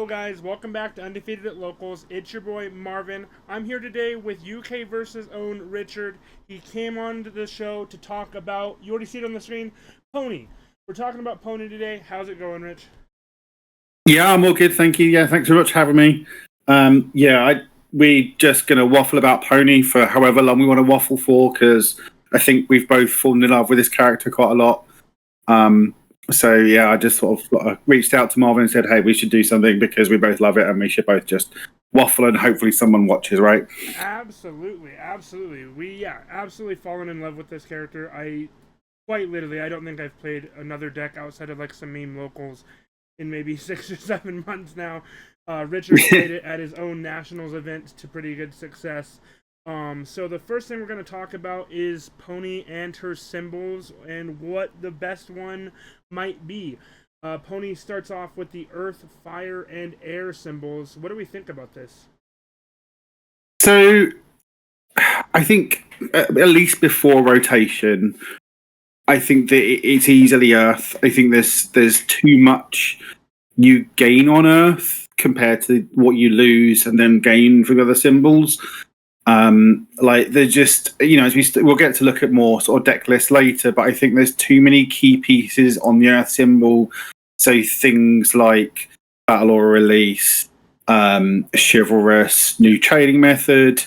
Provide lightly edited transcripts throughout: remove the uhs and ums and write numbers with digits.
Hello guys, welcome back to Undefeated at Locals. It's your boy Marvin. I'm here today with UKVersus own Richard. He came on to the show to talk about, you already see it on the screen, Pony. We're talking about Pony today. How's it going, Rich? Yeah, I'm all good, thank you. Yeah, thanks very much for having me. We're just going to waffle about Pony for however long we want to waffle for, because I think we've both fallen in love with this character quite a lot. I just sort of reached out to Marvin and said, hey, we should do something because we both love it and we should both just waffle and hopefully someone watches, right? Absolutely. We absolutely fallen in love with this character. Quite literally, I don't think I've played another deck outside of like some meme locals in maybe 6 or 7 months now. Richard played it at his own Nationals event to pretty good success. So the first thing we're going to talk about is Pony and her symbols and what the best one might be. Pony starts off with the earth, fire, and air symbols. What do we think about this? So I think at least before rotation, I think that it's easily Earth. I think there's too much you gain on Earth compared to what you lose and then gain from other symbols. They're just, as we'll get to look at more sort of deck lists later, but I think there's too many key pieces on the Earth symbol. So things like Battle or Release, Chivalrous, New Trading Method,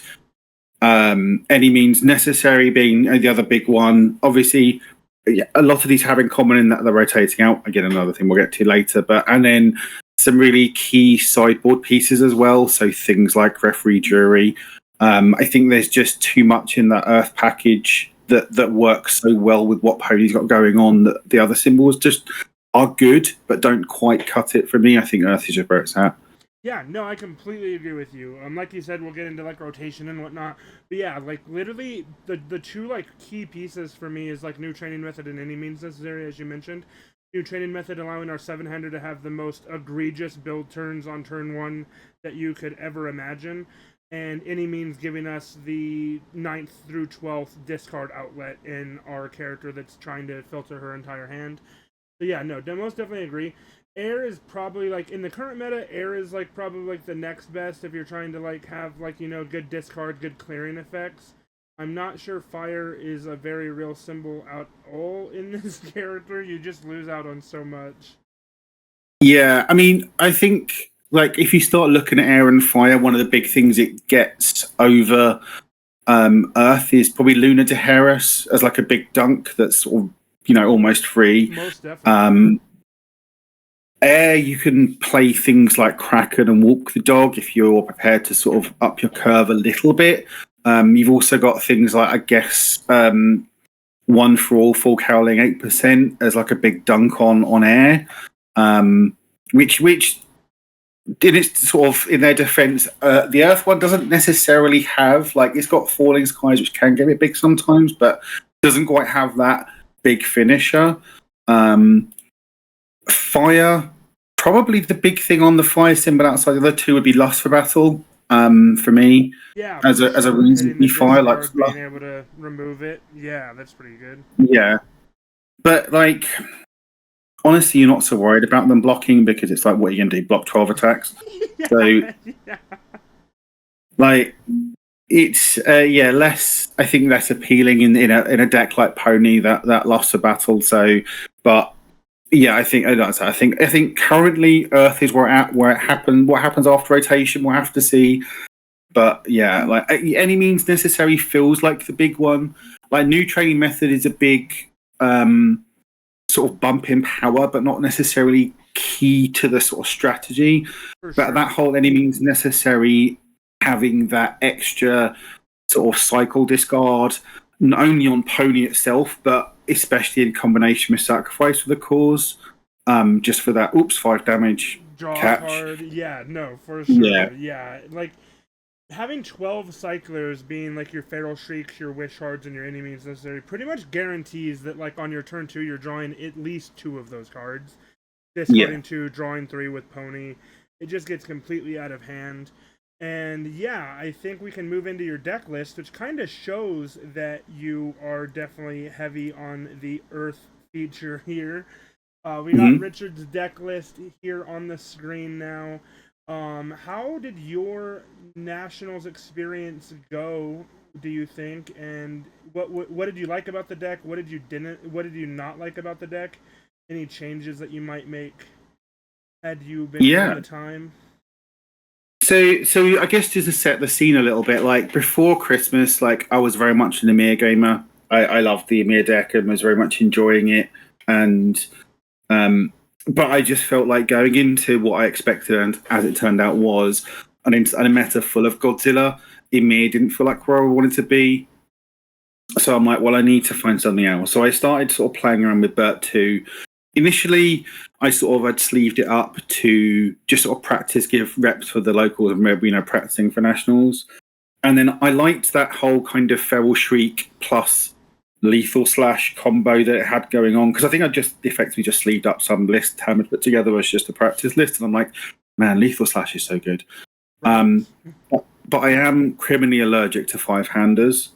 Any Means Necessary being the other big one. Obviously, a lot of these have in common in that they're rotating out. Again, another thing we'll get to later. And then some really key sideboard pieces as well. So things like Referee, Jury. I think there's just too much in that Earth package that works so well with what Pony's got going on that the other symbols just are good, but don't quite cut it for me. I think Earth is just where it's at. Yeah, no, I completely agree with you. Like you said, we'll get into like rotation and whatnot. But yeah, like literally the two like key pieces for me is like New Training Method and Any Means Necessary, as you mentioned. New Training Method allowing our 7-hander to have the most egregious build turns on turn 1 that you could ever imagine. And Any Means giving us the 9th through 12th discard outlet in our character that's trying to filter her entire hand. So yeah, no, most definitely agree. Air is probably like in the current meta, air is like probably like the next best if you're trying to like have like, good discard, good clearing effects. I'm not sure fire is a very real symbol at all in this character. You just lose out on so much. Yeah, I mean, I think like if you start looking at air and fire, one of the big things it gets over Earth is probably Luna de Harris as like a big dunk that's sort of, almost free. Most definitely. Air, you can play things like Kraken and Walk the Dog if you're prepared to sort of up your curve a little bit. You've also got things like, I guess, One for All, Full Cowling 8% as like a big dunk on air, which in its sort of in their defense, the Earth one doesn't necessarily have like it's got Falling Skies, which can get a bit big sometimes, but doesn't quite have that big finisher. Fire, probably the big thing on the fire symbol outside the other two would be Lust for Battle. For me, yeah, as a reason to be fire, like being able to remove it. Yeah, that's pretty good. Yeah, but like honestly, you're not so worried about them blocking because it's like, what are you going to do? Block 12 attacks? Yeah, So, yeah. like, it's less. I think less appealing in a deck like Pony that lost a battle. So, but yeah, I think currently Earth is where it happened. What happens after rotation, we'll have to see. But yeah, like Any Means Necessary feels like the big one. Like New Training Method is a big sort of bump in power, but not necessarily key to the sort of strategy. For But sure. that whole Any Means Necessary, having that extra sort of cycle discard, not only on Pony itself, but especially in combination with Sacrifice for the Cause, just for that 5 damage Draw catch. card. Yeah, no, for sure. Yeah, like having 12 cyclers being like your Feral Shrieks, your Wish Hards, and your Any Means Necessary pretty much guarantees that like on your turn 2 you're drawing at least 2 of those cards. Discarding 2, drawing 3 with Pony. It just gets completely out of hand. And yeah, I think we can move into your deck list, which kind of shows that you are definitely heavy on the Earth feature here. We got Richard's deck list here on the screen now. How did your nationals experience go? Do you think? And what did you like about the deck? What did you not like about the deck? Any changes that you might make had you been given Yeah. the time? So I guess just to set the scene a little bit, like before Christmas, like I was very much an Emir gamer. I loved the Emir deck and was very much enjoying it. And but I just felt like going into what I expected, and as it turned out, was a meta full of Godzilla. Emir didn't feel like where I wanted to be. So I'm like, well, I need to find something else. So I started sort of playing around with Bert 2. Initially, I sort of had sleeved it up to just sort of practice, give reps for the locals, and practicing for nationals. And then I liked that whole kind of Feral Shriek plus lethal slash combo that it had going on, because I think I just effectively just sleeved up some list Tam had put together as just a practice list, and I'm like, man, lethal slash is so good. Right. But I am criminally allergic to five-handers.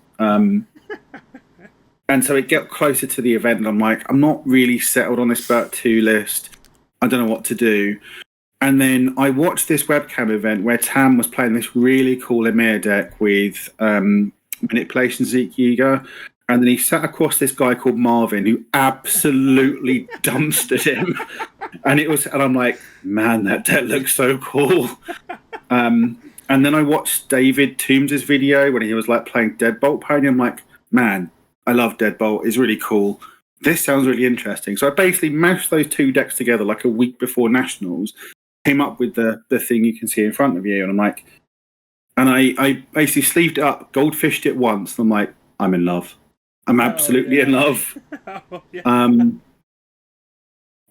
And so it got closer to the event, and I'm like, I'm not really settled on this Bert 2 list. I don't know what to do. And then I watched this webcam event where Tam was playing this really cool Emir deck with Manipulation Zeke Yeager. And then he sat across this guy called Marvin who absolutely dumpstered him. And I'm like, man, that deck looks so cool. And then I watched David Toombs' video when he was like playing Deadbolt Pony. I'm like, man, I love Deadbolt. It's really cool. This sounds really interesting. So I basically mashed those two decks together like a week before Nationals, came up with the thing you can see in front of you. And I'm like, and I basically sleeved it up, goldfished it once. And I'm like, I'm in love. I'm absolutely in love.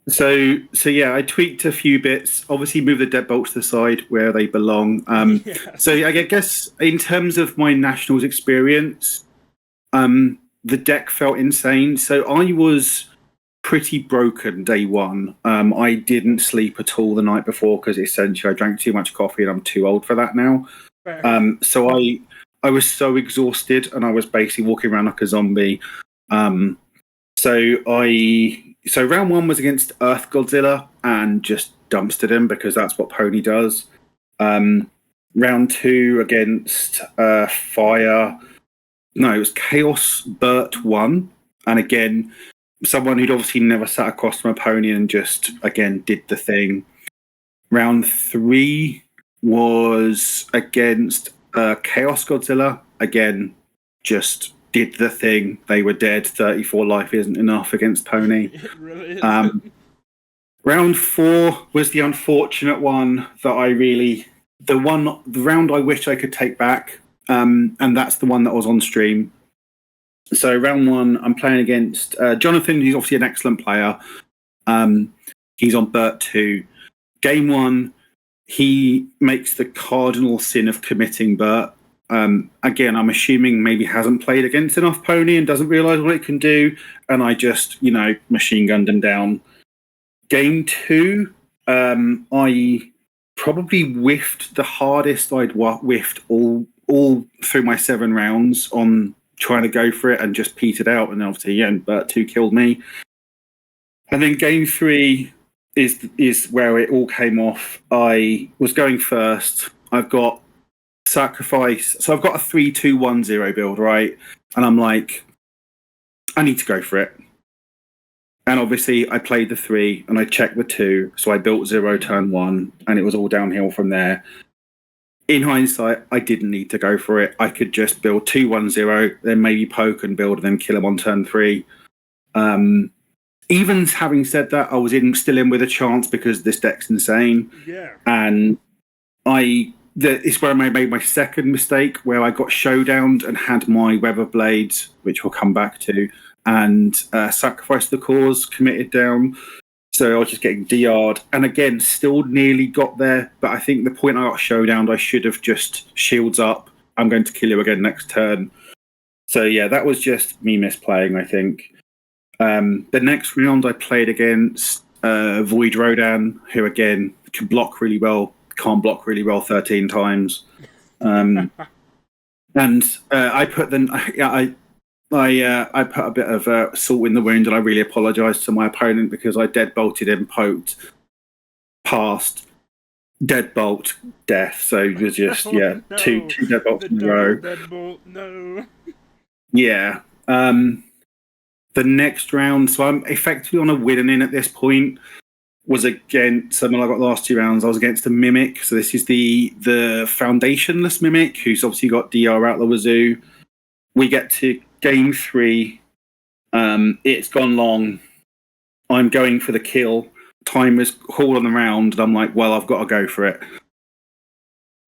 So yeah, I tweaked a few bits. Obviously, moved the deadbolts to the side where they belong. So I guess in terms of my nationals experience, the deck felt insane. So I was pretty broken day one. I didn't sleep at all the night before because essentially I drank too much coffee and I'm too old for that now. So I was so exhausted and I was basically walking around like a zombie. So round one was against Earth Godzilla and just dumpstered him because that's what Pony does. Round two against Fire. No, it was Chaos Bert 1. And again, someone who'd obviously never sat across from a pony and just, again, did the thing. Round three was against Chaos Godzilla. Again, just did the thing. They were dead. 34 life isn't enough against Pony. It really is. Round four was the unfortunate one that the round I wish I could take back. And that's the one that was on stream. So round one, I'm playing against Jonathan, who's obviously an excellent player. He's on Bert 2. Game one, he makes the cardinal sin of committing Bert. Again, I'm assuming maybe hasn't played against enough Pony and doesn't realise what it can do. And I just, machine gunned him down. Game two, I probably whiffed the hardest I'd whiffed all through my 7 rounds on trying to go for it and just petered out. And obviously, Bert 2 killed me. And then game three is where it all came off. I was going first. I've got sacrifice. So I've got a 3-2-1-0 build, right? And I'm like, I need to go for it. And obviously, I played the 3 and I checked the 2. So I built 0 turn 1, and it was all downhill from there. In hindsight, I didn't need to go for it. I could just build 2-1-0, then maybe poke and build, and then kill him on turn 3. Even having said that, I was still in with a chance because this deck's insane. Yeah. And it's where I made my second mistake, where I got showdowned and had my Web of Blades, which we'll come back to, and sacrificed the cause, committed down. So I was just getting DR'd. And again, still nearly got there. But I think the point I got showdowned, I should have just shields up. I'm going to kill you again next turn. So yeah, that was just me misplaying, I think. The next round I played against Void Rodan, who again can block really well, can't block really well 13 times. And I put I put a bit of salt in the wound, and I really apologised to my opponent because I dead bolted him, poked, passed, deadbolt death. So there's just No. two deadbolts in a row. Deadbolt, no. Yeah. The next round, so I'm effectively on a winning in at this point. Was against someone I got the last 2 rounds. I was against a Mimic. So this is the foundationless Mimic, who's obviously got DR out the wazoo. We get to game 3. It's gone long. I'm going for the kill. Timer's called on the round, and I'm like, well, I've got to go for it.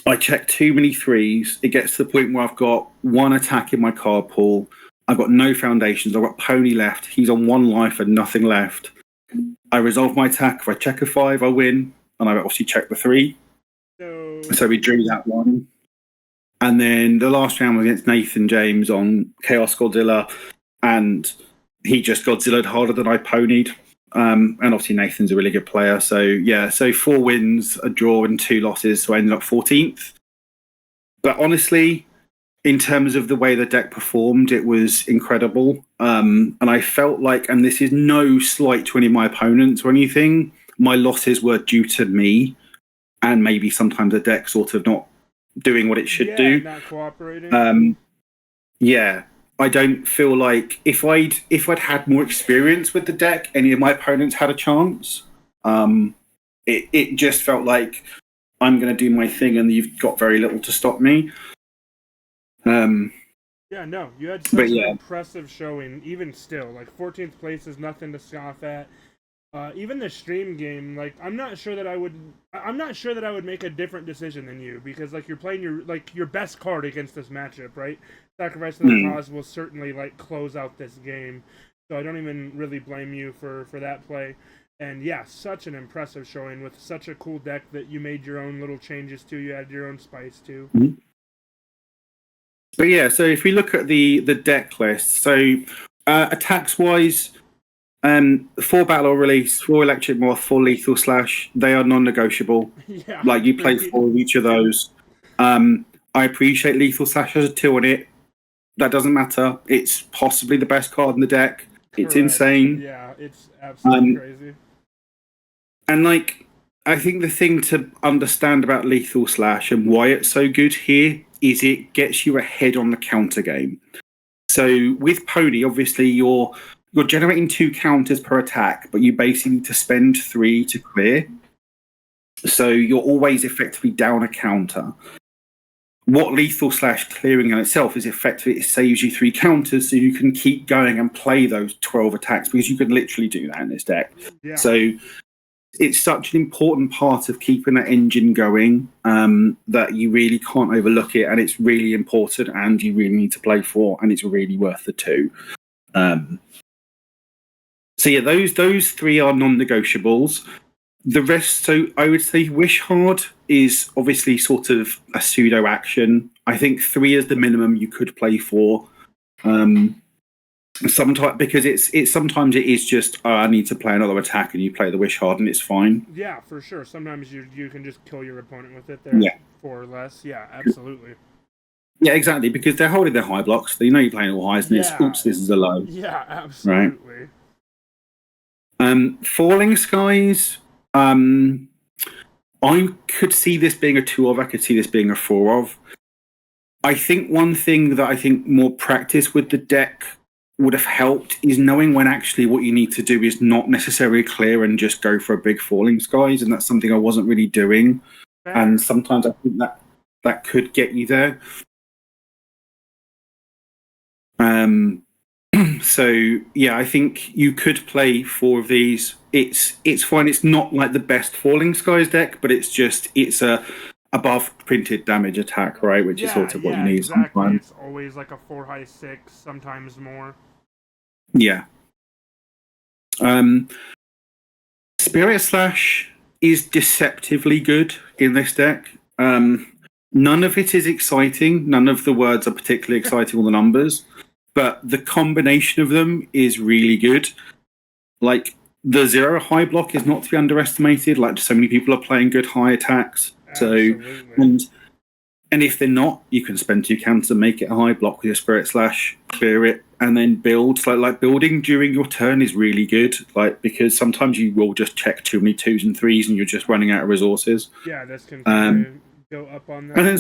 I check too many 3s. It gets to the point where I've got 1 attack in my card pool. I've got no foundations. I've got Pony left. He's on 1 life and nothing left. I resolve my attack. If I check a 5, I win. And I obviously check the 3. No. So we drew that one. And then the last round was against Nathan James on Chaos Godzilla. And he just Godzilla'd harder than I ponied. And obviously Nathan's a really good player. So yeah, so 4 wins, a draw and 2 losses. So I ended up 14th. But honestly, in terms of the way the deck performed, it was incredible. And I felt like, and this is no slight to any of my opponents or anything, my losses were due to me and maybe sometimes the deck sort of not doing what it should do. Not cooperating. Yeah. I don't feel like if I'd had more experience with the deck, any of my opponents had a chance. It just felt like I'm going to do my thing and you've got very little to stop me. Yeah, no, you had such an impressive showing. Even still, like 14th place is nothing to scoff at. Even the stream game, like I'm not sure that I would make a different decision than you, because like you're playing your best card against this matchup, right? Sacrifice of the Cause will certainly like close out this game, so I don't even really blame you for that play. And yeah, such an impressive showing with such a cool deck that you made your own little changes to. You added your own spice to. Mm-hmm. But yeah, so if we look at the deck list, so attacks wise, 4 battle or release, 4 electric moth, 4 lethal slash, they are non-negotiable. Yeah, like you play 4 of each of those. I appreciate lethal slash has a 2 on it. That doesn't matter. It's possibly the best card in the deck. Correct. It's insane. Yeah, it's absolutely crazy. And like, I think the thing to understand about lethal slash and why it's so good here is it gets you ahead on the counter game. So with Pony, obviously you're generating 2 counters per attack, but you basically need to spend 3 to clear. So you're always effectively down a counter. What lethal slash clearing in itself is effectively, it saves you 3 counters so you can keep going and play those 12 attacks, because you could literally do that in this deck. Yeah. So it's such an important part of keeping that engine going that you really can't overlook it, and it's really important and you really need to play for, and it's really worth the 2. So yeah, those 3 are non-negotiables. The rest, so I would say Wish Hard is obviously sort of a pseudo action. I think 3 is the minimum you could play for. Sometimes because it's sometimes it is just I need to play another attack, and you play the Wish Hard and it's fine. Yeah, for sure. Sometimes you can just kill your opponent with it there, more or less. Yeah, absolutely. Yeah, exactly, because they're holding their high blocks. They know you're playing all highs, and it's oops, this is a low. Yeah, absolutely. Right. Falling Skies. I could see this being a 2 of. I could see this being a 4 of. I think one thing that I think more practice with the deck would have helped is knowing when actually what you need to do is not necessarily clear and just go for a big Falling Skies, and that's something I wasn't really doing. And sometimes I think that could get you there. So yeah, I think you could play 4 of these. It's fine. It's not like the best Falling Skies deck, but it's a above printed damage attack, right? Which is sort of what you need. Exactly. Sometimes. It's always like a 4 high 6, sometimes more. Yeah. Spirit Slash is deceptively good in this deck. None of it is exciting. None of the words are particularly exciting, or the numbers. But the combination of them is really good. Like, the 0 high block is not to be underestimated. Like, so many people are playing good high attacks. Absolutely. So, and if they're not, you can spend 2 counters and make it a high block with your Spirit Slash, clear it, and then build. So like building during your turn is really good, like because sometimes you will just check too many 2s and 3s and you're just running out of resources. Yeah, this can go up on that. And then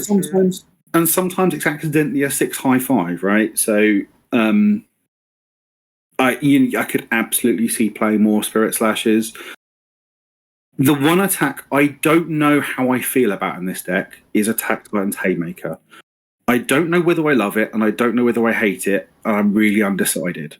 sometimes it's accidentally a 6 high 5, right? So I could absolutely see playing more Spirit Slashes. The one attack I don't know how I feel about in this deck is Attack Titan's Haymaker. I don't know whether I love it, and I don't know whether I hate it, and I'm really undecided.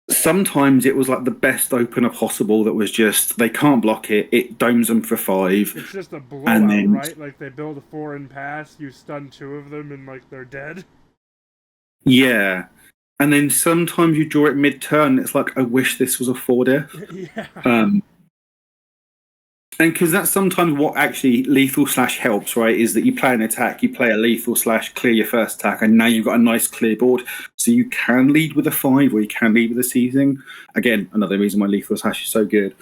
Sometimes it was like the best opener possible that was just, they can't block it, it domes them for 5. It's just a blowout, right? Like they build a 4 and pass, you stun 2 of them, and like they're dead. Yeah. And then sometimes you draw it mid-turn, it's like, I wish this was a 4-death. Yeah. And because that's sometimes what actually lethal slash helps, right? Is that you play an attack, you play a lethal slash, clear your first attack, and now you've got a nice clear board. So you can lead with a 5 or you can lead with a seizing. Again, another reason why lethal slash is so good.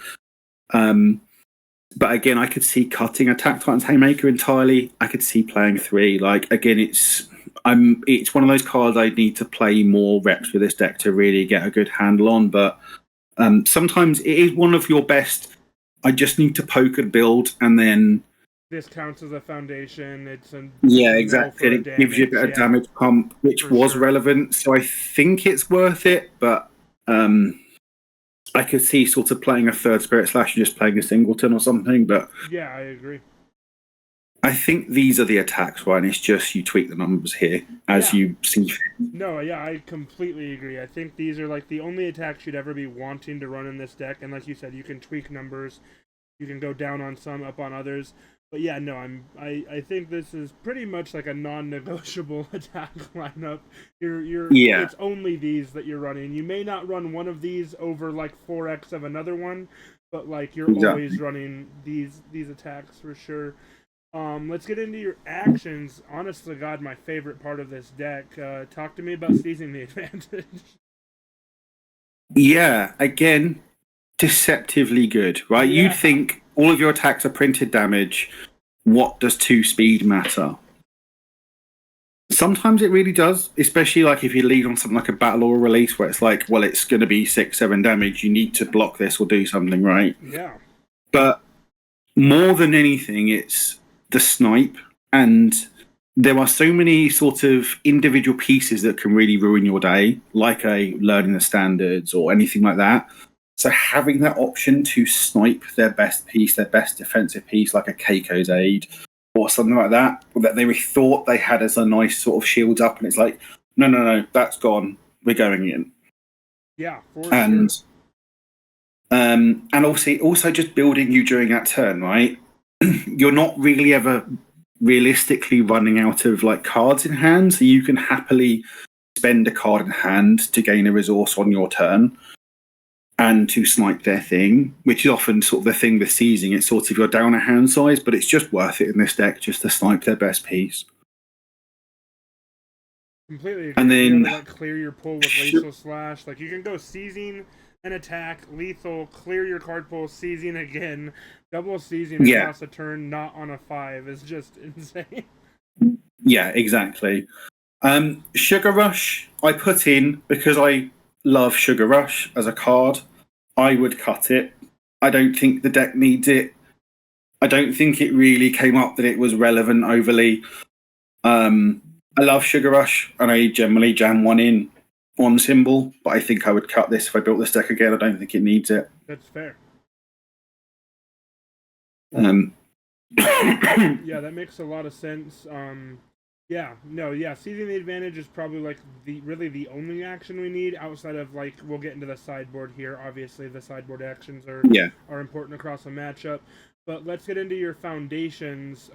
But again, I could see cutting Attack Titan's Haymaker entirely. I could see playing 3. Like, again, it's one of those cards I need to play more reps with this deck to really get a good handle on. But sometimes it is one of your best. I just need to poke and build, and then this counts as a foundation. It's exactly. And it gives you a bit of damage pump, which was relevant. So I think it's worth it. But I could see sort of playing a 3rd Spirit Slash and just playing a singleton or something. But yeah, I agree. I think these are the attacks, right? And it's just you tweak the numbers here as you see. No, yeah, I completely agree. I think these are like the only attacks you'd ever be wanting to run in this deck. And like you said, you can tweak numbers. You can go down on some, up on others. But yeah, no, I think this is pretty much like a non-negotiable attack lineup. It's only these that you're running. You may not run one of these over like 4x of another one, but like you're always running these attacks for sure. Let's get into your actions. Honest to God, my favorite part of this deck. Talk to me about seizing the advantage. Yeah, again, deceptively good, right? Yeah. You'd think all of your attacks are printed damage. What does 2 speed matter? Sometimes it really does, especially like if you lead on something like a battle or a release where it's like, well, it's going to be 6-7 damage. You need to block this or do something, right? Yeah. But more than anything, it's the snipe, and there are so many sort of individual pieces that can really ruin your day, like learning the standards or anything like that. So having that option to snipe their best piece, their best defensive piece, like a Keiko's Aid or something like that they thought they had as a nice sort of shield up, and it's like, no, that's gone. We're going in. Yeah, for sure. And obviously also just building you during that turn, right? You're not really ever realistically running out of like cards in hand, so you can happily spend a card in hand to gain a resource on your turn and to snipe their thing, which is often sort of the thing with seizing. It's sort of you're down a hand size, but it's just worth it in this deck just to snipe their best piece. Completely agree. And then like clear your pool with lethal slash. Like you can go seizing an attack, lethal, clear your card pool, seizing again, double seizing across a turn, not on a 5 is just insane. Yeah, exactly. Sugar Rush, I put in because I love Sugar Rush as a card. I would cut it. I don't think the deck needs it. I don't think it really came up that it was relevant overly. I love Sugar Rush, and I generally jam one in on symbol, but I think I would cut this if I built this deck again. I don't think it needs it. That's fair. Yeah, that makes a lot of sense. Seizing the advantage is probably like really the only action we need outside of like we'll get into the sideboard here. Obviously, the sideboard actions are important across a matchup. But let's get into your foundations.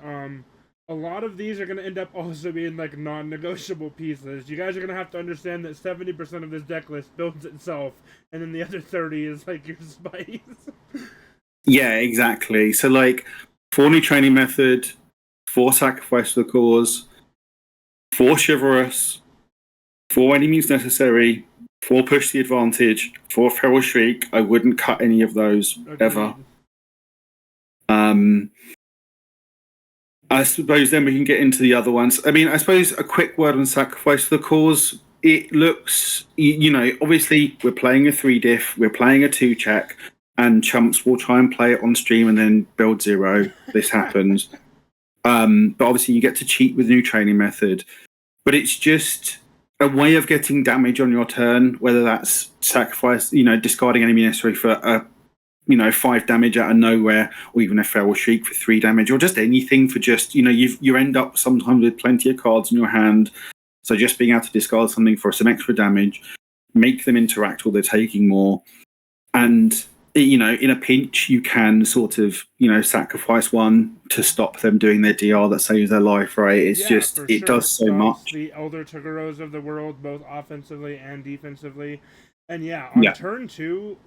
A lot of these are going to end up also being like non-negotiable pieces. You guys are going to have to understand that 70% of this deck list builds itself, and then the other 30 is like your spice. Yeah, exactly. So like 4 new training method, 4 sacrifice for the cause, 4 chivalrous, 4 any means necessary, 4 push the advantage, 4 feral shriek. I wouldn't cut any of those ever. I suppose then we can get into the other ones. I mean, I suppose a quick word on Sacrifice for the Cause. It looks, obviously we're playing a 3-diff, we're playing a 2-check, and chumps will try and play it on stream and then build 0. This happens. But obviously you get to cheat with new training method. But it's just a way of getting damage on your turn, whether that's sacrifice, discarding enemy necessary for a 5 damage out of nowhere, or even a feral shriek for 3 damage, or just anything for just, you end up sometimes with plenty of cards in your hand. So just being able to discard something for some extra damage, make them interact or they're taking more. And, in a pinch, you can sort of, sacrifice one to stop them doing their DR that saves their life, right? It's it does so much. The Elder Togeros of the world, both offensively and defensively. And on turn 2,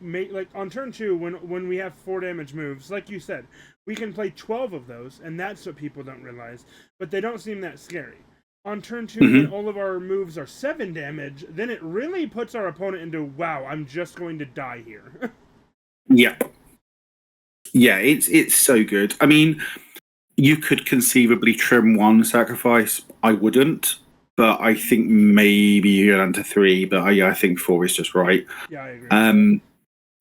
when we have 4 damage moves, like you said, we can play 12 of those, and that's what people don't realize. But they don't seem that scary. On turn 2, when all of our moves are 7 damage, then it really puts our opponent into, wow, I'm just going to die here. Yeah, it's so good. I mean, you could conceivably trim 1 sacrifice. I wouldn't. But I think maybe you're down to 3, but I think 4 is just right. Yeah, I agree.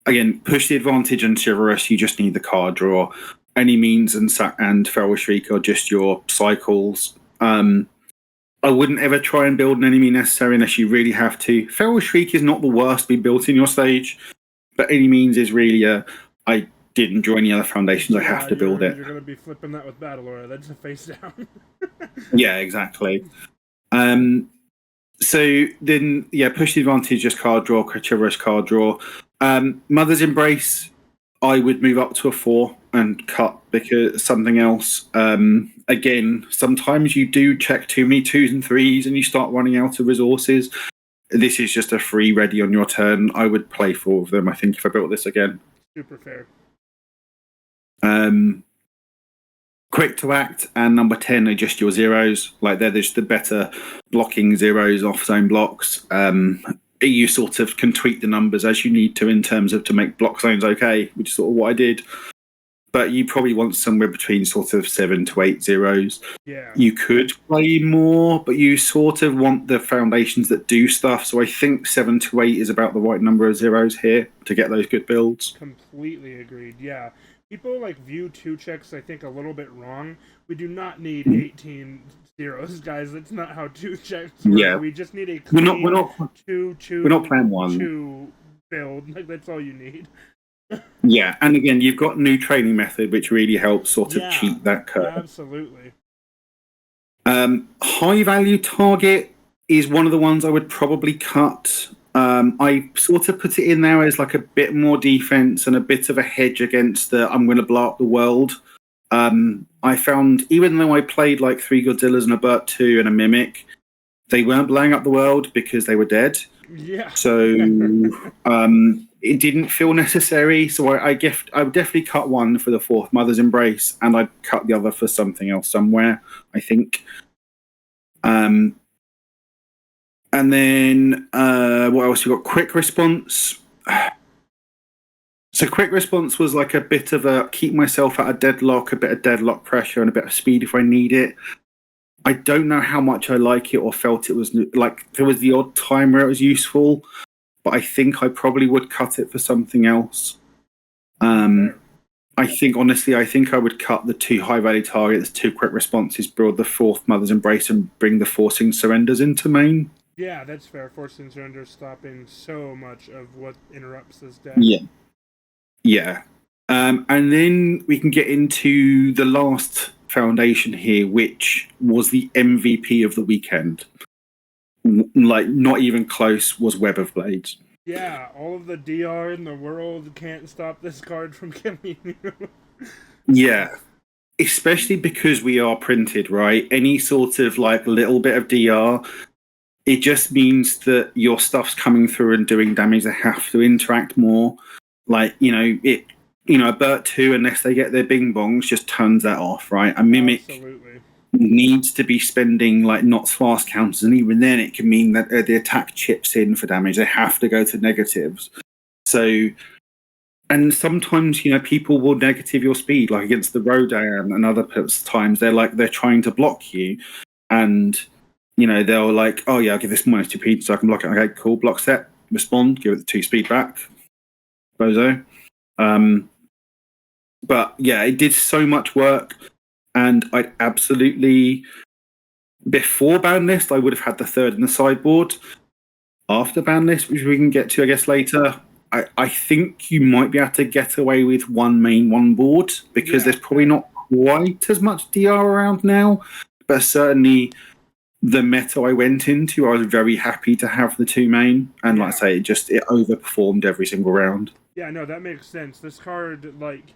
Again, push the advantage and chivalrous. You just need the card draw. Any means and feral shriek are just your cycles. I wouldn't ever try and build an enemy necessary unless you really have to. Feral shriek is not the worst to be built in your stage, but any means is really I didn't draw any other foundations. I have to build it. You're going to be flipping that with Battle Aura. That's a face down. Yeah, exactly. So then, push the advantage, just card draw, chivalrous card draw. Mother's Embrace, I would move up to a 4 and cut because something else. Again, sometimes you do check too many 2s and 3s and you start running out of resources. This is just a free ready on your turn. I would play 4 of them, I think, if I built this again. Super fair. Quick to act and number 10 are just your zeros. Like they're just the better blocking zeros off zone blocks. You sort of can tweak the numbers as you need to in terms of to make block zones okay, which is sort of what I did. But you probably want somewhere between sort of 7 to 8 zeros. Yeah. You could play more, but you sort of want the foundations that do stuff. So I think 7 to 8 is about the right number of zeros here to get those good builds. Completely agreed, yeah. People view 2 checks, I think, a little bit wrong. We do not need 18 zeros, guys. That's not how 2 checks work. Yeah. We just need a clean we're not playing 1 2 build. That's all you need. Yeah, and again, you've got new training method, which really helps sort of cheat that curve. Absolutely. High value target is one of the ones I would probably cut. I sort of put it in there as a bit more defense and a bit of a hedge against the I'm going to blow up the world. I found, even though I played 3 Godzillas and a Burt 2 and a Mimic, they weren't blowing up the world because they were dead. Yeah. So it didn't feel necessary. So I would definitely cut 1 for the 4th Mother's Embrace, and I'd cut the other for something else somewhere, I think. And then what else? We got Quick Response. So Quick Response was a bit of a keep myself out of deadlock, a bit of deadlock pressure, and a bit of speed if I need it. I don't know how much I like it or felt it was there was the odd time where it was useful, but I think I probably would cut it for something else. I think I would cut the 2 high value targets, 2 quick responses, build the 4th Mother's Embrace, and bring the forcing surrenders into main. Yeah, that's fair. Forcing surrender stopping so much of what interrupts this deck. Yeah. And then we can get into the last foundation here, which was the MVP of the weekend. Not even close, was Web of Blades. Yeah, all of the DR in the world can't stop this card from killing you. Yeah. Especially because we are printed, right? Any sort of little bit of DR, it just means that your stuff's coming through and doing damage. They have to interact more. A Burt 2, unless they get their bing bongs, just turns that off, right? A Mimic needs to be spending not fast counters, and even then it can mean that the attack chips in for damage. They have to go to negatives. So, and sometimes people will negative your speed, like against the Rodan, and other times they're trying to block you, and they'll like, oh yeah, I'll give this -2 speed so I can block it. Okay, cool, block set, respond, give it the 2 speed back, bozo. But yeah, it did so much work, and I'd absolutely, before ban list, I would have had the third in the sideboard. After ban list, which we can get to, I guess, later, I think you might be able to get away with one main, one board, because there's probably not quite as much DR around now, but certainly the meta I went into, I was very happy to have the 2 main, and like I say, it overperformed every single round. Yeah, no, that makes sense. This card, like,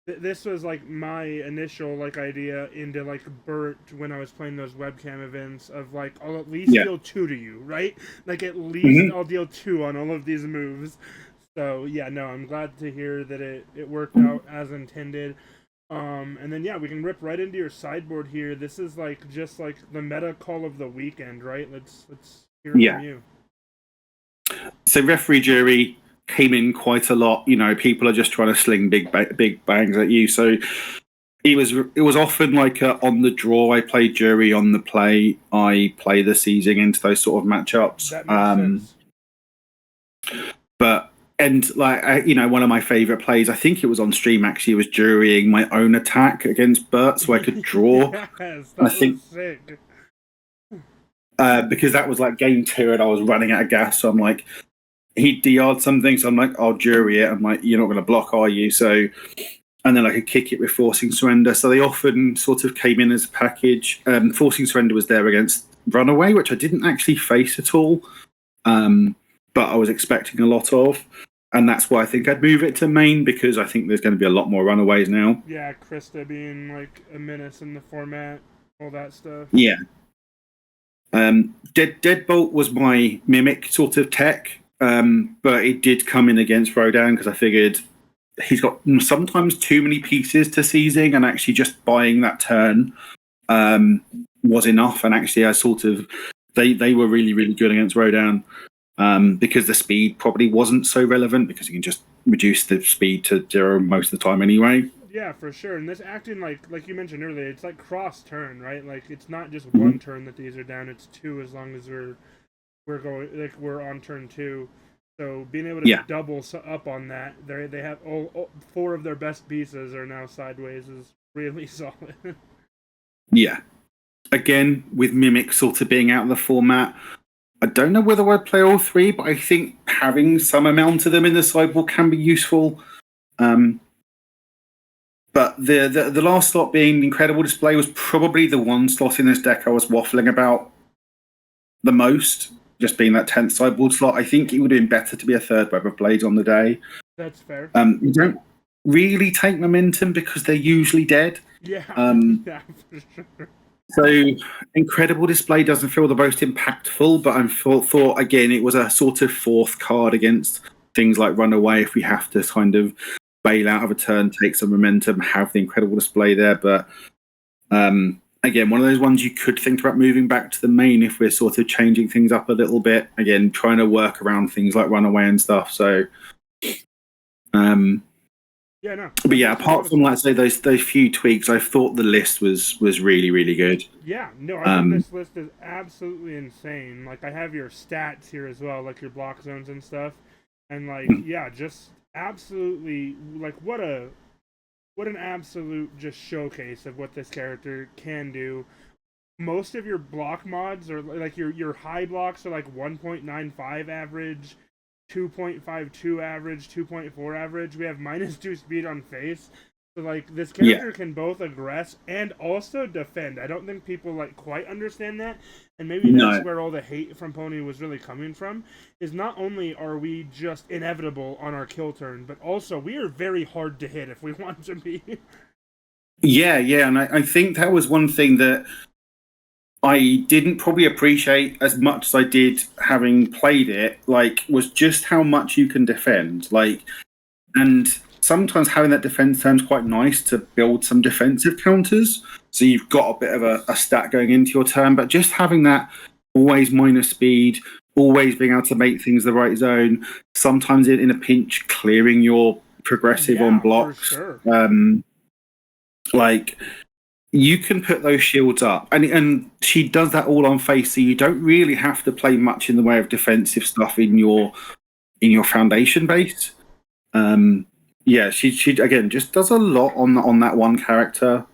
this was like my initial like idea into like Burt when I was playing those webcam events of like, I'll at least deal 2 to you, right? Like at least I'll deal 2 on all of these moves. So yeah, no, I'm glad to hear that it worked out as intended. And then yeah, we can rip right into your sideboard here. This is like just like the meta call of the weekend, right? Let's hear from you. So referee jury came in quite a lot. People are just trying to sling big bangs at you. So it was often like on the draw I play jury, on the play I play the seizing into those sort of matchups. That makes sense. But like one of my favorite plays, I think it was on stream actually, was jurying my own attack against Burt so I could draw. Yes, that was sick. Because that was like game 2 and I was running out of gas, so I'm like, he DR'd something, so I'm like, I'll jury it. I'm like, you're not going to block, are you? So, and then I could kick it with Forcing Surrender. So they often sort of came in as a package. Forcing Surrender was there against Runaway, which I didn't actually face at all, but I was expecting a lot of. And that's why I think I'd move it to main, because I think there's going to be a lot more Runaways now. Yeah, Krista being like a menace in the format, all that stuff. Yeah. Deadbolt was my Mimic sort of tech. But it did come in against Rodan because I figured he's got sometimes too many pieces to seizing, and actually just buying that turn was enough. And actually, I sort of they were really, really good against Rodan because the speed probably wasn't so relevant, because you can just reduce the speed to 0 most of the time anyway. Yeah, for sure. And this acting like you mentioned earlier, it's like cross turn, right? Like it's not just one turn that these are down; it's 2 as long as we're on turn 2. So being able to double up on that, they have all 4 of their best pieces are now sideways is really solid. Yeah. Again, with Mimic sort of being out of the format, I don't know whether I'd play all 3, but I think having some amount of them in the sideboard can be useful. But the last slot being Incredible Display was probably the one slot in this deck I was waffling about the most. Just being that 10th sideboard slot, I think it would have been better to be a 3rd Web of Blades on the day. That's fair. You don't really take momentum because they're usually dead. Yeah, yeah, for sure. So Incredible Display doesn't feel the most impactful, but I thought again it was a sort of 4th card against things like Runaway if we have to kind of bail out of a turn, take some momentum, have the Incredible Display there. But again, one of those ones you could think about moving back to the main if we're sort of changing things up a little bit. Again, trying to work around things like Runaway and stuff. So, yeah, no. But yeah, apart from like say those few tweaks, I thought the list was really, really good. Yeah, no, I think this list is absolutely insane. Like I have your stats here as well, like your block zones and stuff, and like yeah, just absolutely like what an absolute just showcase of what this character can do. Most of your block mods are like your high blocks are like 1.95 average, 2.52 average, 2.4 average. We have -2 speed on face. So like this character can both aggress and also defend. I don't think people like quite understand that. And maybe that's where all the hate from Pony was really coming from. Is not only are we just inevitable on our kill turn, but also we are very hard to hit if we want to be. Yeah, and I think that was one thing that I didn't probably appreciate as much as I did having played it, like, was just how much you can defend. Like, and sometimes having that defense turn is quite nice to build some defensive counters. So you've got a bit of a stat going into your turn, but just having that always minus speed, always being able to make things the right zone, sometimes in a pinch clearing your progressive Yeah, on for blocks. sure. Like you can put those shields up, and she does that all on face, so you don't really have to play much in the way of defensive stuff in your foundation base. Yeah, she again just does a lot on that one character.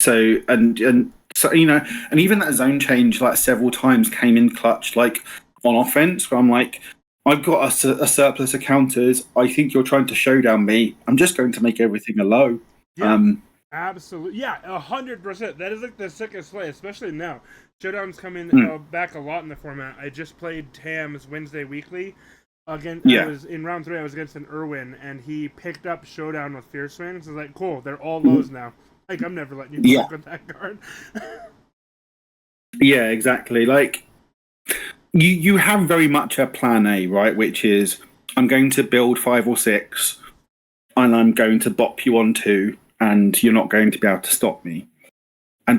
So and so and even that zone change like several times came in clutch, like on offense, where I'm like, I've got a surplus of counters. I think you're trying to showdown me. I'm just going to make everything a low. Yeah, absolutely. Yeah, 100%. That is like the sickest play, especially now. Showdown's coming back a lot in the format. I just played Tam's Wednesday Weekly. Again, I was in round 3. I was against an Irwin, and he picked up Showdown with Fierce Swings. I was like, cool. They're all lows now. Like, I'm never letting you fuck with that card. Yeah, exactly. Like you have very much a plan A, right? Which is I'm going to build 5 or 6, and I'm going to bop you on 2, and you're not going to be able to stop me.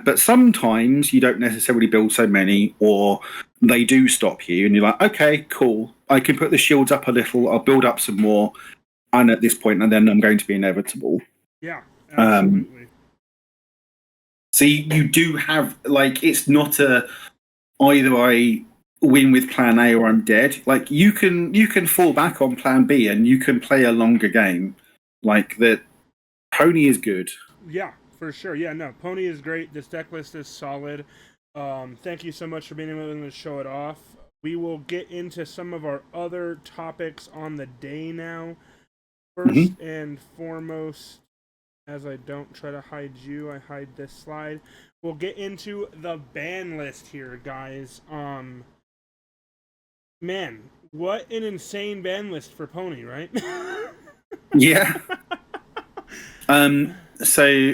But sometimes you don't necessarily build so many, or they do stop you, and you're like, okay, cool. I can put the shields up a little. I'll build up some more, and at this point, and then I'm going to be inevitable. Yeah, absolutely. So you do have like it's not a either I win with plan A or I'm dead. Like you can fall back on plan B and you can play a longer game. Like that Pony is good. Yeah, for sure. Yeah, no, Pony is great. This deck list is solid. Thank you so much for being able to show it off. We will get into some of our other topics on the day now. First and foremost, as I don't try to hide you, I hide this slide. We'll get into the ban list here, guys. Man, what an insane ban list for Pony, right? Yeah. So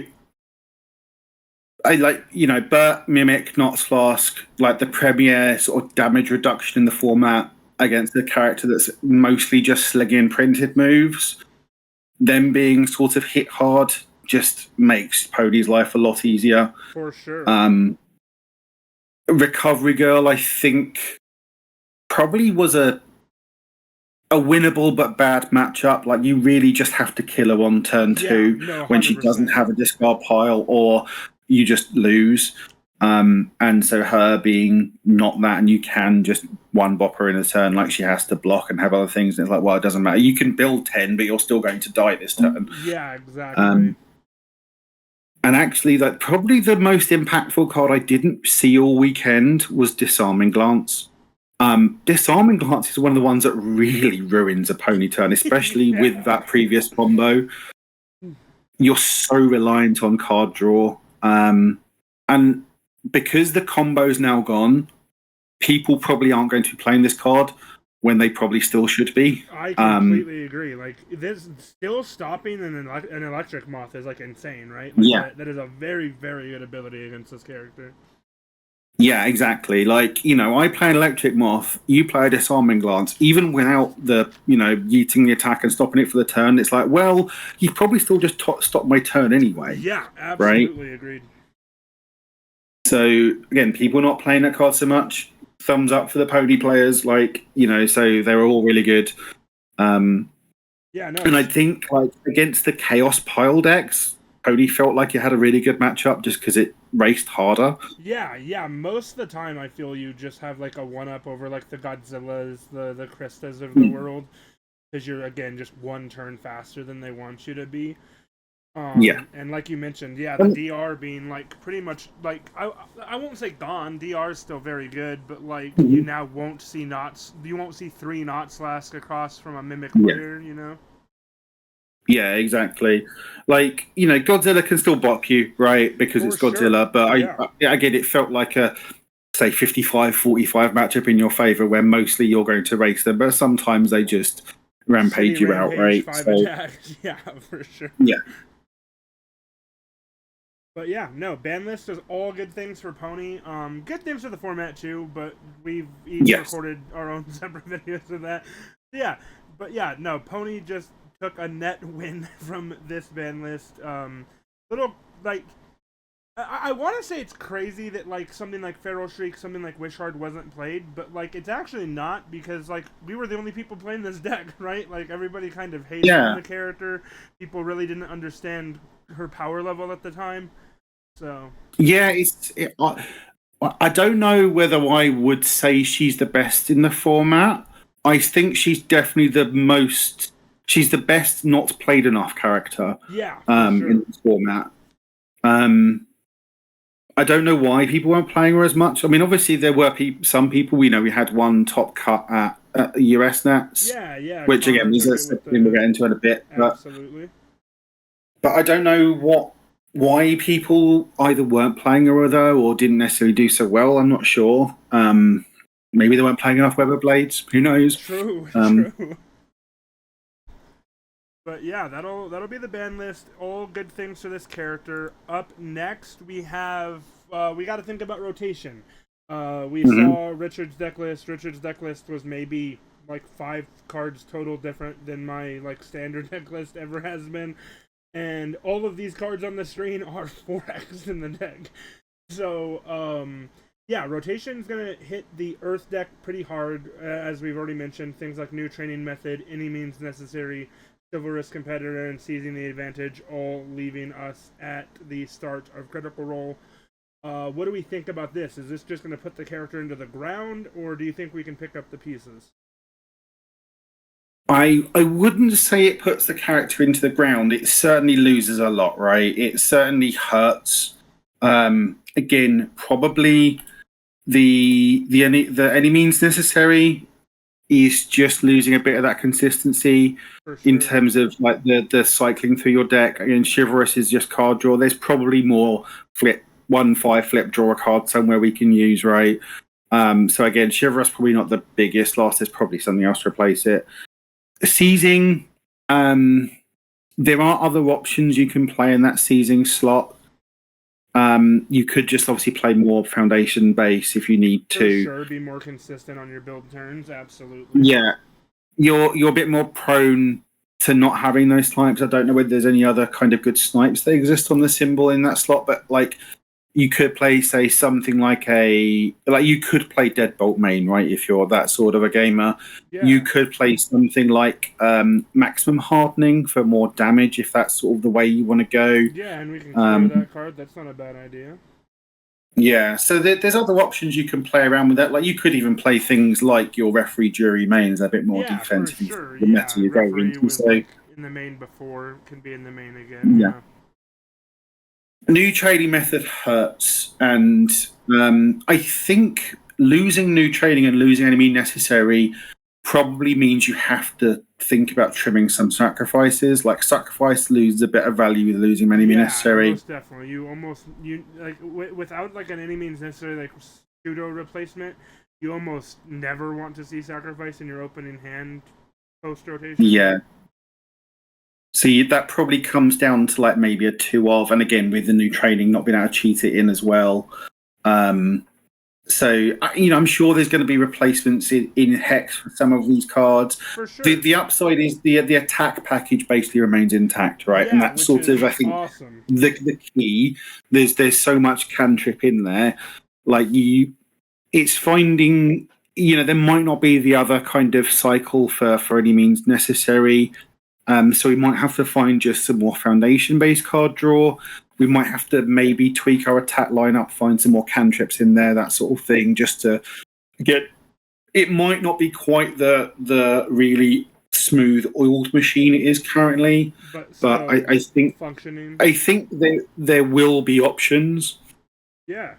I like, Burt, Mimic, Knots Flask, like the premier sort of damage reduction in the format against a character that's mostly just slinging printed moves. Them being sort of hit hard just makes Pony's life a lot easier. For sure. Recovery Girl, I think, probably was a winnable but bad matchup. Like you really just have to kill her on turn 2 when she doesn't have a discard pile, or you just lose. And so her being not that, and you can just one bop her in a turn, like she has to block and have other things. And it's like, well, it doesn't matter. You can build 10, but you're still going to die this turn. Yeah, exactly. And actually, like probably the most impactful card I didn't see all weekend was Disarming Glance. Disarming Glance is one of the ones that really ruins a Pony turn, especially with that previous combo. You're so reliant on card draw. And because the combo's now gone, people probably aren't going to be playing this card when they probably still should be. I completely agree. Like, this still stopping an electric moth is like insane, right? Like, that is a very, very good ability against this character. Yeah, exactly. Like, I play an electric moth, you play a Disarming Glance, even without the, yeeting the attack and stopping it for the turn. It's like, well, you probably still just stop my turn anyway. Yeah, absolutely agreed. So again, people not playing that card so much. Thumbs up for the Pony players, so they're all really good. And I think like against the Chaos pile decks, Pony felt like it had a really good matchup just because it raced harder. Yeah. Most of the time, I feel you just have like a one-up over like the Godzillas, the Kristas of the world, because you're again just one turn faster than they want you to be. And like you mentioned, the DR being like pretty much like I won't say gone. DR is still very good, but like you now won't see knots. You won't see 3 Knot Slash across from a Mimic player. Yeah, exactly. Like Godzilla can still bop you, right? Because it's Godzilla. Sure. But again, it felt like a say 55-45 matchup in your favor, where mostly you're going to race them, but sometimes they just rampage you out, right? Yeah, for sure. Yeah. But yeah, no, ban list is all good things for Pony. Good things for the format too, but we've each recorded our own separate videos of that. Yeah, but yeah, no, Pony just took a net win from this ban list. Little like I want to say it's crazy that like something like Feral Shriek, something like Wishard wasn't played, but like it's actually not, because like we were the only people playing this deck, right? Like everybody kind of hated on Yeah, the character. People really didn't understand her power level at the time. So yeah. I don't know whether I would say she's the best in the format. I think she's definitely the most. She's the best not played enough character yeah, for in sure. this format. Um, I don't know why people weren't playing her as much. I mean, obviously there were some people. We know we had one top cut at US Nets, Yeah, yeah. which again Connor is took a it with thing we'll the get into in a bit. absolutely. But I don't know why people either weren't playing her though, or didn't necessarily do so well. I'm not sure. Maybe they weren't playing enough Weather Blades. Who knows? True, Um, true. But yeah, that'll be the ban list. All good things for this character. Up next, we have we got to think about rotation. We mhm. saw Richard's deck list. Richard's deck list was maybe like 5 cards total different than my like standard deck list ever has been, and all of these cards on the screen are 4x in the deck. So yeah, rotation's gonna hit the Earth deck pretty hard, as we've already mentioned. Things like new training method, any means necessary, chivalrous competitor, and seizing the advantage, all leaving us at the start of Critical Role. What do we think about this? Is this just going to put the character into the ground, or do you think we can pick up the pieces? I wouldn't say it puts the character into the ground. It certainly loses a lot, right? It certainly hurts. Again, probably the any means necessary is just losing a bit of that consistency For in sure. terms of like the cycling through your deck. Again, chivalrous is just card draw. There's probably more flip 1/5 flip draw a card somewhere we can use, right? So again, chivalrous probably not the biggest loss. There's probably something else to replace it. Seizing, there are other options you can play in that seizing slot. You could just obviously play more foundation base if you need For to. sure, be more consistent on your build turns. Absolutely. Yeah, you're a bit more prone to not having those snipes. I don't know whether there's any other kind of good snipes that exist on the symbol in that slot, but like you could play, say, something like you could play Deadbolt main, right? If you're that sort of a gamer, you Yeah. could play something like maximum hardening for more damage if that's sort of the way you want to go. Yeah, and we can clear that card. That's not a bad idea. Yeah, so there's other options you can play around with that. Like you could even play things like your referee jury main is a bit more Yeah, for defensive. sure. The meta Yeah, you go referee into. was So like in the main before, can be in the main again. yeah, Yeah. new trading method hurts, and I think losing new trading and losing enemy necessary probably means you have to think about trimming some sacrifices. Like sacrifice loses a bit of value with losing enemy Yeah, necessary. most definitely. You like without like an any means necessary like pseudo replacement, you almost never want to see sacrifice in your opening hand post rotation. Yeah. See, that probably comes down to like maybe a 2 of, and again with the new training not being able to cheat it in as well. So I'm sure there's going to be replacements in Hex for some of these cards. For sure. The upside is the attack package basically remains intact, right? Yeah, And that's which sort of is I think awesome. the key. There's so much cantrip in there, like it's finding. There might not be the other kind of cycle for any means necessary. So we might have to find just some more foundation-based card draw. We might have to maybe tweak our attack lineup, find some more cantrips in there, that sort of thing, just to get. It might not be quite the really smooth oiled machine it is currently, but I think functioning. there will be options. Yeah.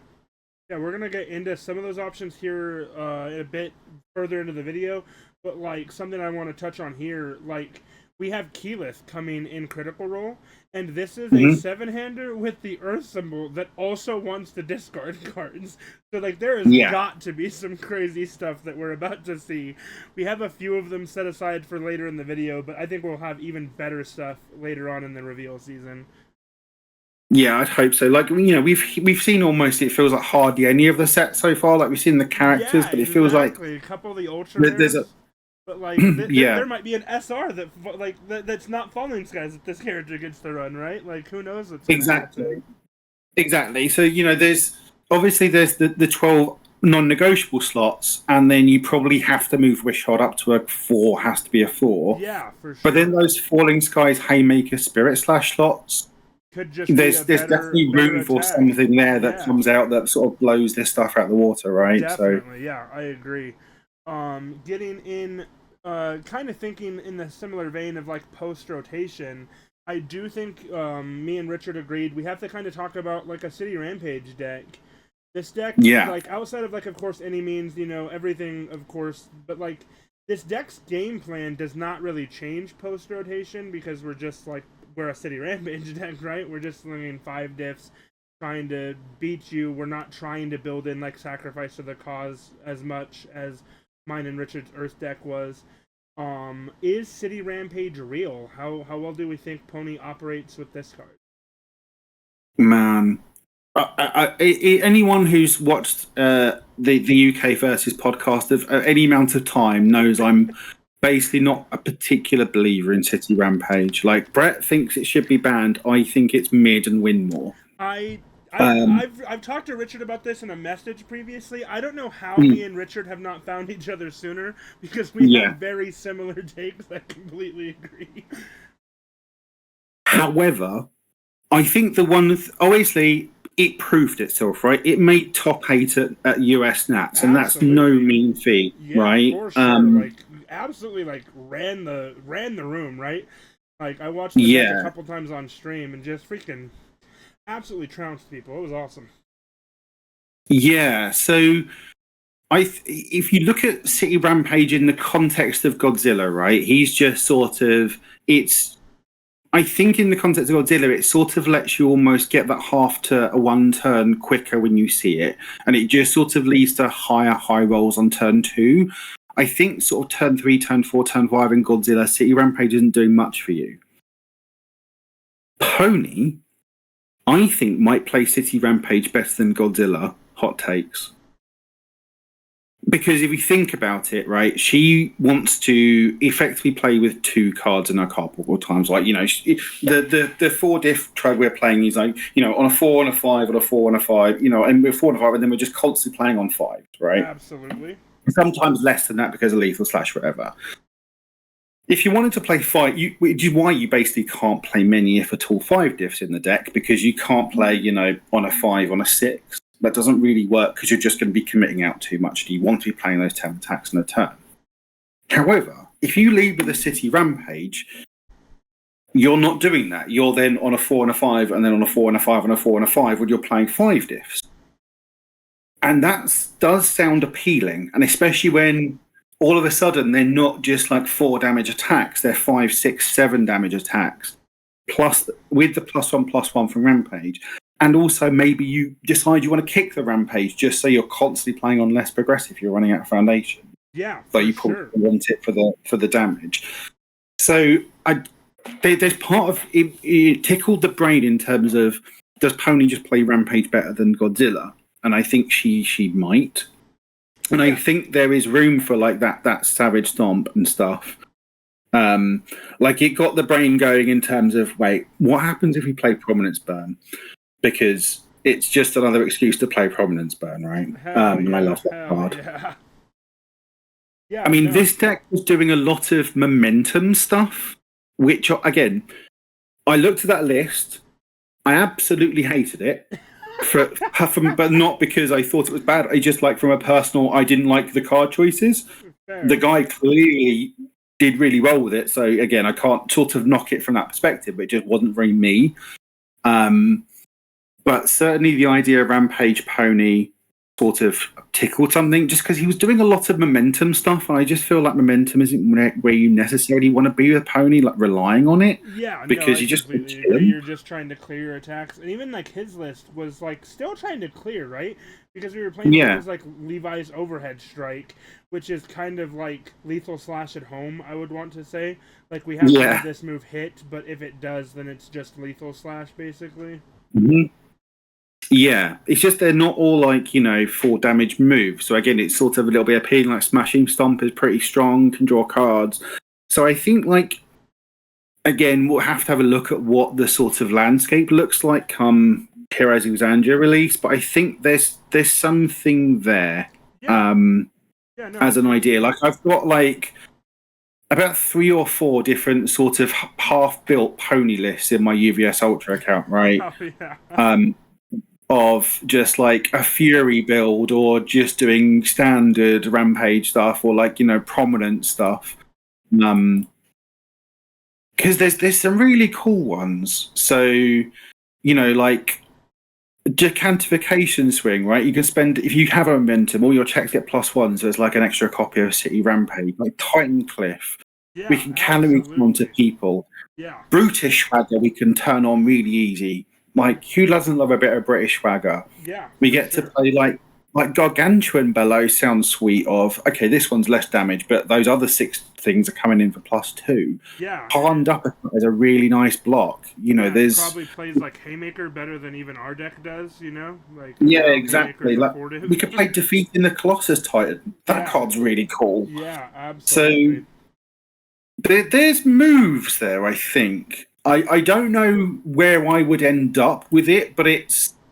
Yeah, we're gonna get into some of those options here a bit further into the video, but like something I want to touch on here, like we have Keyleth coming in Critical Role, and this is a 7-hander with the Earth symbol that also wants to discard cards. So like there has got to be some crazy stuff that we're about to see. We have a few of them set aside for later in the video, but I think we'll have even better stuff later on in the reveal season. Yeah, I'd hope so. Like we've seen almost it feels like hardly any of the sets so far. Like we've seen the characters, Yeah, but it feels like a couple of the ultra there's a but like there might be an SR that's not Falling Skies that this character gets to run, right? Like who knows what's gonna happen. Exactly. So, there's the 12 non-negotiable slots, and then you probably have to move Wishhold up to a 4, has to be a 4. Yeah, for But then sure. those Falling Skies Haymaker Spirit Slash slots, Could just be there's a there's better definitely better room for attack. something there that Yeah. comes out that sort of blows this stuff out of the water, right? So Definitely, yeah, I agree. Getting in, kind of thinking in the similar vein of like post rotation, I do think me and Richard agreed we have to kind of talk about like a City Rampage deck. This deck, yeah, like outside of like of course any means, everything of course, but like this deck's game plan does not really change post rotation because we're a City Rampage deck, right? We're just slinging 5 diffs trying to beat you. We're not trying to build in like sacrifice to the cause as much as mine and Richard's Earth deck was. Is City Rampage real? How well do we think Pony operates with this card? man. Anyone who's watched the UK versus podcast of any amount of time knows I'm basically not a particular believer in City Rampage. Like Brett thinks it should be banned. I think it's mid and win more. I Um, I've talked to Richard about this in a message previously. I don't know how mm, me and Richard have not found each other sooner because we have yeah. very similar takes that completely agree. However, I think the one obviously it proved itself, right? It made top 8 at US Nats, and that's no Absolutely. mean feat, Yeah, right? for sure. Like absolutely like ran the room, right? Like I watched the deck a Yeah, couple times on stream and just freaking absolutely trounced people. It was awesome. yeah. So if you look at City Rampage in the context of Godzilla, right? He's just sort of it's. I think in the context of Godzilla, it sort of lets you almost get that half to a 1 turn quicker when you see it, and it just sort of leads to high rolls on turn 2. I think sort of turn 3, turn 4, turn 5 in Godzilla, City Rampage isn't doing much for you. Pony, I think, might play City Rampage better than Godzilla. Hot takes. Because if you think about it, right, she wants to effectively play with 2 cards in her cardboard all times. Like, the 4 diff trade we're playing is like, on a 4 and a 5, on a 4 and a 5, and we're 4 and a 5, and then we're just constantly playing on 5s, right? Absolutely. Sometimes less than that because of lethal slash whatever. If you wanted to play 5, which is why you basically can't play many, if at all, 5 diffs in the deck, because you can't play, on a 5, on a 6. That doesn't really work because you're just going to be committing out too much. Do you want to be playing those 10 attacks in a turn? However, if you lead with a City Rampage, you're not doing that. You're then on a 4 and a 5, and then on a 4 and a 5 and a 4 and a 5 when you're playing 5 diffs. And that does sound appealing, and especially when all of a sudden they're not just like 4 damage attacks, they're 5, 6, 7 damage attacks, plus with the +1/+1 from Rampage. And also maybe you decide you want to kick the Rampage just so you're constantly playing on less progressive. You're running out of foundation. Yeah, But you probably want it for the damage. So there's part of it tickled the brain in terms of, does Pony just play Rampage better than Godzilla? And I think she might. And I think there is room for like that Savage Stomp and stuff. Like it got the brain going in terms of, wait, what happens if we play Prominence Burn? Because it's just another excuse to play Prominence Burn, right? And I love that card. Yeah. Yeah, I mean, this deck was doing a lot of momentum stuff, which, again, I looked at that list. I absolutely hated it. But not because I thought it was bad. I just from a personal, I didn't like the card choices. Fair. The guy clearly did really well with it. So again, I can't sort of knock it from that perspective, but it just wasn't very me. But certainly the idea of Rampage Pony sort of tickled something just because he was doing a lot of momentum stuff. And I just feel like momentum isn't where you necessarily want to be with Pony, like relying on it. Yeah, because you just agree. You're just trying to clear your attacks, and even like his list was like still trying to clear, right? Because we were playing things like Levi's Overhead Strike, which is kind of like lethal slash at home. I would want to say, like we have to have this move hit, but if it does, then it's just lethal slash basically. Mm-hmm. Yeah, it's just they're not all 4 damage moves. So again, it's sort of a little bit appealing. Like Smashing Stomp is pretty strong, can draw cards. So I think again, we'll have to have a look at what the sort of landscape looks like come Heroes of Xandria release, but I think there's something there. Yeah. Yeah, no, As an absolutely. idea, like I've got like about 3 or 4 different sort of half-built pony lists in my UVS Ultra account, right? Oh, yeah. Of just like a Fury build, or just doing standard Rampage stuff, or like, you know, prominent stuff. Because there's some really cool ones. So, you know, like decantification swing, right? You can spend, if you have a momentum, all your checks get +1, so it's like an extra copy of City Rampage. Like Titan Cliff, we Yeah, can calorie onto absolutely. people. Yeah. Brutish swagger we can turn on really easy. Like, who doesn't love a bit of British swagger? Yeah, We for get to sure. play like Gargantuan Bellow sounds sweet. Of okay, this one's less damage, but those other 6 things are coming in for +2. Yeah. Palmed up is a really nice block. You know, Yeah, and there's probably plays like Haymaker better than even our deck does, you know? Like, yeah, wow, exactly. Haymaker's Like we afforded. could play Defeating the Colossus Titan. That Yeah. card's really cool. Yeah, So absolutely. there's moves there, I think. I don't know where I would end up with it, but I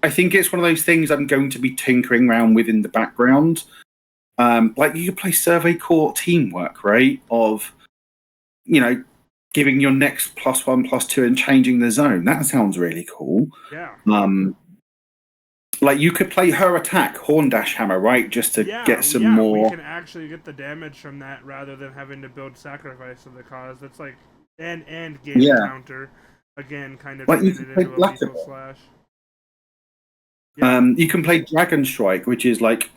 think it's one of those things I'm going to be tinkering around with in the background. Like you could play Survey Court Teamwork, right? Of, you know, giving your next +1/+2 and changing the zone. That sounds really cool. Yeah. Like you could play her attack, Horn Dash Hammer, right? Just to get some Yeah, we more. can actually get the damage from that rather than having to build Sacrifice of the Cause. That's like, and gain Yeah. counter. Again, kind of Like you turning could it play into a lethal Blackador. slash. Yeah. You can play Dragon Strike, which is like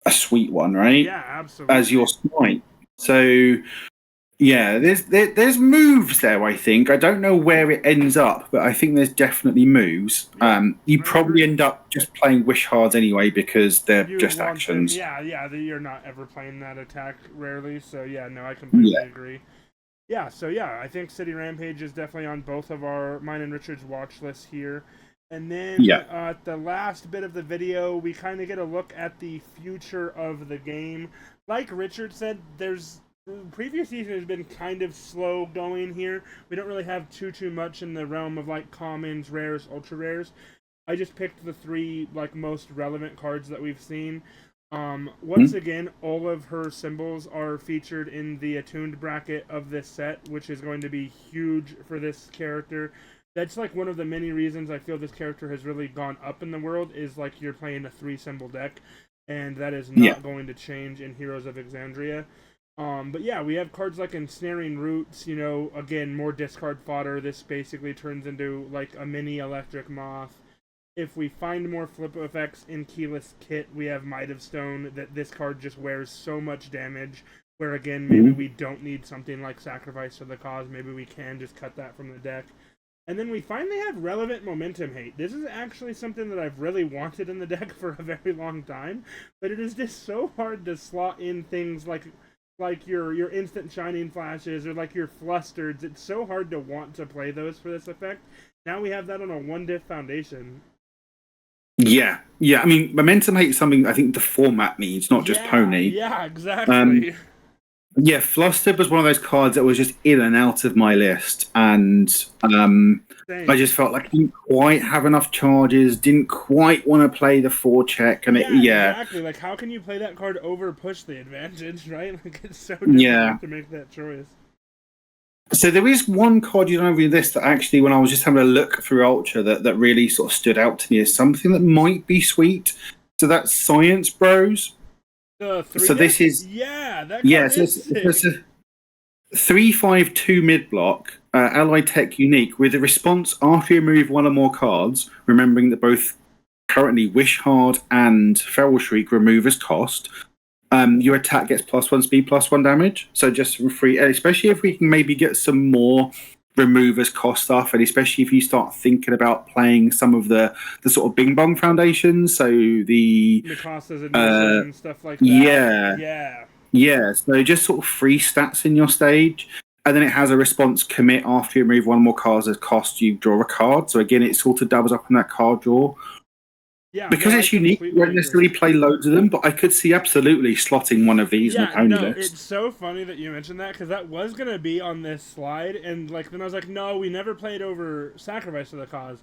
a sweet one, right? Yeah, absolutely. As your smite. So yeah, there's moves there. I think I don't know where it ends up, but I think there's definitely moves. Yeah, You I probably agree. end up just playing Wish Hards anyway because they're You just want them, actions. yeah. You're not ever playing that attack rarely, so yeah, no, I completely Yeah, agree. Yeah, so yeah, I think City Rampage is definitely on both of mine and Richard's watch lists here. And then yeah, the last bit of the video, we kind of get a look at the future of the game. Like Richard said, previous season has been kind of slow going here. We don't really have too much in the realm of like commons, rares, ultra rares. I just picked the 3 like most relevant cards that we've seen. Once again, all of her symbols are featured in the attuned bracket of this set, which is going to be huge for this character. That's like one of the many reasons I feel this character has really gone up in the world, is like you're playing a 3 symbol deck, and that is yeah. not going to change in Heroes of Exandria. But yeah, we have cards like Ensnaring Roots, you know, again, more discard fodder. This basically turns into like a mini Electric Moth. If we find more flip effects in Keyless Kit, we have Might of Stone, that this card just wears so much damage, where again, maybe we don't need something like Sacrifice for the Cause, maybe we can just cut that from the deck. And then we finally have Relevant Momentum Hate. This is actually something that I've really wanted in the deck for a very long time, but it is just so hard to slot in things like your instant shining flashes or like your flustered. It's so hard to want to play those for this effect. Now we have that on a 1-diff foundation. Yeah, yeah. I mean, Momentum Hate is something I think the format needs, not just Pony. Yeah, exactly. Yeah, Flustered was one of those cards that was just in and out of my list, and I just felt like I didn't quite have enough charges, didn't quite want to play the 4 check, and Exactly. Like, how can you play that card over push the advantage, right? Like, it's so difficult to make that choice. So there is one card you don't read this that actually, when I was just having a look through Ultra, that really sort of stood out to me as something that might be sweet. So that's Science Bros. So this is that card is sick. It's a 3/5/2 mid block, Allied Tech unique with a response after you remove 1 or more cards. Remembering that both currently Wish Hard and Feral Shriek remove as cost. Your attack gets +1 speed, +1 damage. So just free, especially if we can maybe get some more removers cost stuff, and especially if you start thinking about playing some of the sort of Bing Bong foundations. So the Mikasa's admission, stuff like that. Yeah. So just sort of free stats in your stage. And then it has a response commit after you remove 1 more card as cost, you draw a card. So again, it sort of doubles up on that card draw. Yeah, because it's unique, you won't necessarily play loads of them, but I could see absolutely slotting one of these in a pony list. It's so funny that you mentioned that, because that was going to be on this slide, and like then I was like, no, we never played over Sacrifice of the Cause.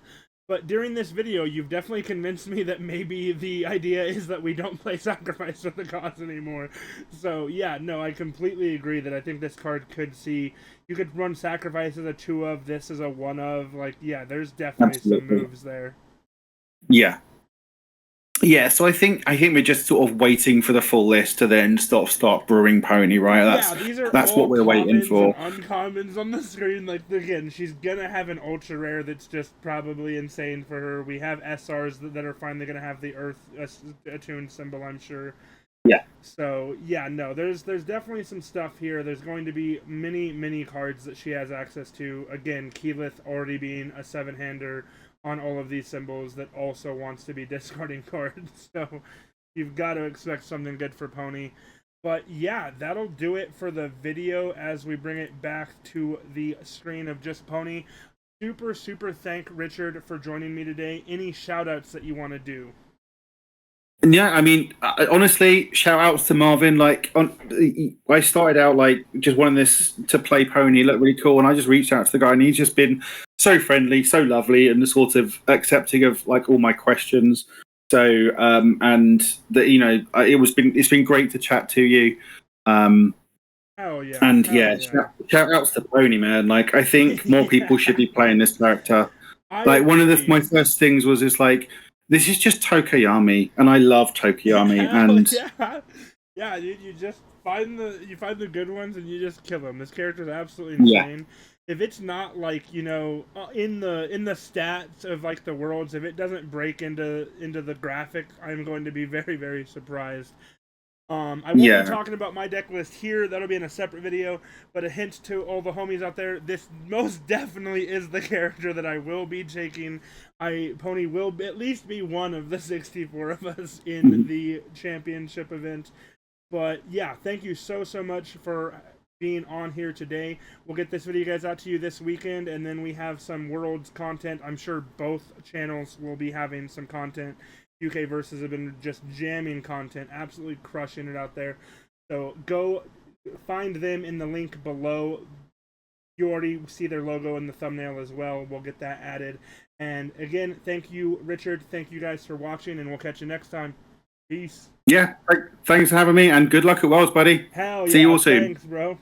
But during this video, you've definitely convinced me that maybe the idea is that we don't play Sacrifice with the gods anymore. So yeah, no, I completely agree that I think this card could see, you could run Sacrifice as a 2 of, this as a 1 of, like, yeah, there's definitely some moves there. Yeah. Yeah, so I think we're just sort of waiting for the full list to then start brewing Pony, right? These are that's all what we're waiting for. And uncommons on the screen. Like, again, she's gonna have an ultra rare that's just probably insane for her. We have SRs that are finally gonna have the Earth attuned symbol, I'm sure. Yeah. So yeah, no, there's definitely some stuff here. There's going to be many cards that she has access to. Again, Keyleth already being a 7-hander on all of these symbols that also wants to be discarding cards. So you've got to expect something good for Pony. But yeah, that'll do it for the video as we bring it back to the screen of just Pony. Super thank Richard for joining me today. Any shout outs that you want to do? Yeah, I mean, honestly, shout outs to Marvin. Like, I started out like just wanting this to play Pony, look really cool, and I just reached out to the guy, and he's just been so friendly, so lovely, and sort of accepting of like all my questions. So, and that it's been great to chat to you. Hell yeah! And shout outs to Pony, man. Like, I think more people should be playing this character. Like, one of my first things was just like, this is just Tokoyami, and I love Tokoyami. And yeah, dude, you just find the good ones and you just kill them. This character is absolutely insane. Yeah. If it's not like in the stats of like the worlds, if it doesn't break into the graphic, I'm going to be very surprised. I won't be talking about my deck list here. That'll be in a separate video. But a hint to all the homies out there: this most definitely is the character that I will be taking. Pony will at least be one of the 64 of us in the championship event. But yeah, thank you so much for being on here today. We'll get this video guys out to you this weekend, and then we have some Worlds content. I'm sure both channels will be having some content. UniVersus have been just jamming content, absolutely crushing it out there. So go find them in the link below. You already see their logo in the thumbnail as well. We'll get that added. And again, thank you, Richard. Thank you guys for watching, and we'll catch you next time. Peace. Yeah, thanks for having me, and good luck at Worlds, buddy. Hell yeah. See you all soon. Thanks, bro.